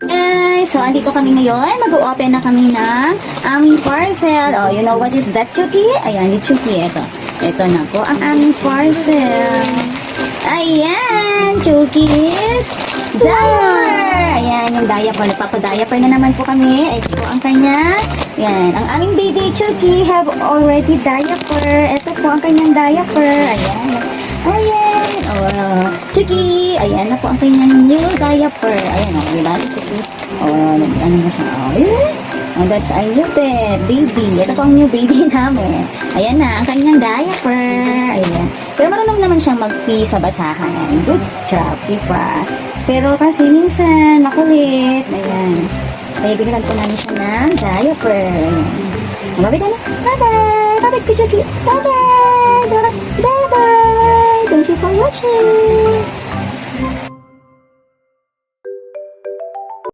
Guys, so andito kami ngayon. Mag-open na kami ng aming parcel. Oh, you know what is that, Chucky? Ayan, yung Chucky. Ito na po ang aming parcel. Ayan, Chucky's diaper. Ayan, yung diaper. Nagpapadiaper na naman po kami. Ito po ang kanya. Ayan, ang aming baby Chucky have already diaper. Ito po ang kanyang diaper. Ayan. Ayan. Oh, Chucky. Ayan na po ang kanyang new diaper. Ayan, oh, diba? Chucky. Oh, ano na siya. Oh, ayan. Oh, that's our new baby. Ito po ang new baby namin. Ayan na, ang kanyang diaper. Ayan. Pero marunong naman siyang mag-pee sa basahan. Good job, diba? Pero kasi minsan, makulit. Ayan. Kaya bigyan po namin siya ng diaper. Ayan. Mababay ka na. Bye-bye! Bye-bye, Chucky! Bye-bye! Salamat! Bye-bye! Thank you for watching!